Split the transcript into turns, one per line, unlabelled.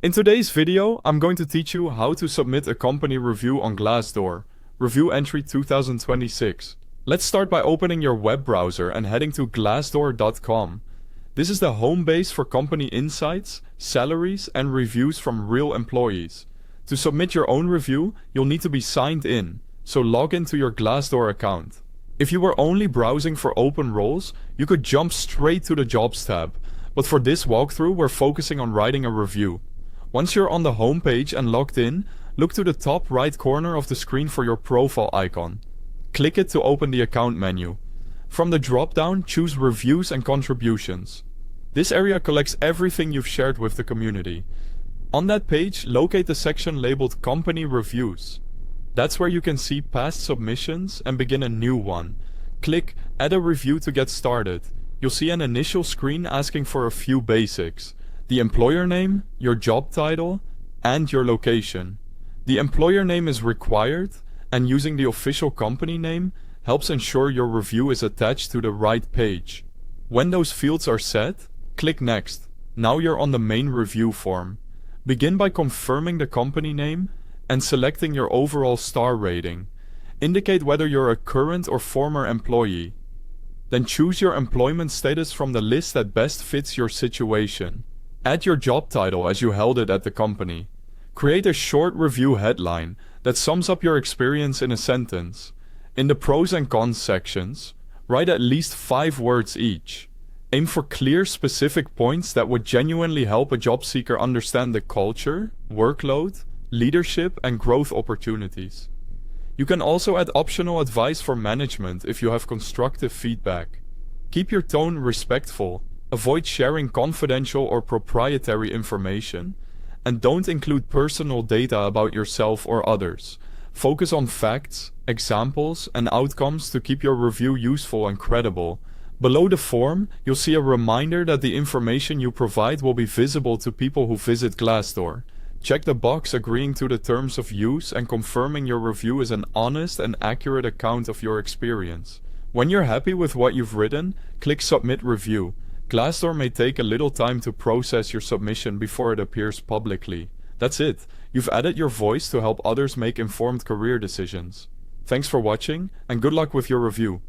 In today's video, I'm going to teach you how to submit a company review on Glassdoor, review entry 2026. Let's start by opening your web browser and heading to glassdoor.com. This is the home base for company insights, salaries, and reviews from real employees. To submit your own review, you'll need to be signed in, so log into your Glassdoor account. If you were only browsing for open roles, you could jump straight to the Jobs tab, but for this walkthrough, we're focusing on writing a review. Once you're on the home page and logged in, look to the top right corner of the screen for your profile icon. Click it to open the account menu. From the drop-down, choose Reviews and Contributions. This area collects everything you've shared with the community. On that page, locate the section labeled Company Reviews. That's where you can see past submissions and begin a new one. Click Add a Review to get started. You'll see an initial screen asking for a few basics: the employer name, your job title, and your location. The employer name is required, and using the official company name helps ensure your review is attached to the right page. When those fields are set, click Next. Now you're on the main review form. Begin by confirming the company name and selecting your overall star rating. Indicate whether you're a current or former employee. Then choose your employment status from the list that best fits your situation. Add your job title as you held it at the company. Create a short review headline that sums up your experience in a sentence. In the pros and cons sections, write at least 5 words each. Aim for clear, specific points that would genuinely help a job seeker understand the culture, workload, leadership, and growth opportunities. You can also add optional advice for management if you have constructive feedback. Keep your tone respectful, avoid sharing confidential or proprietary information, and don't include personal data about yourself or others. Focus on facts, examples, and outcomes to keep your review useful and credible. Below the form, you'll see a reminder that the information you provide will be visible to people who visit Glassdoor. Check the box agreeing to the terms of use and confirming your review is an honest and accurate account of your experience. When you're happy with what you've written, click Submit Review. Glassdoor may take a little time to process your submission before it appears publicly. That's it. You've added your voice to help others make informed career decisions. Thanks for watching, and good luck with your review.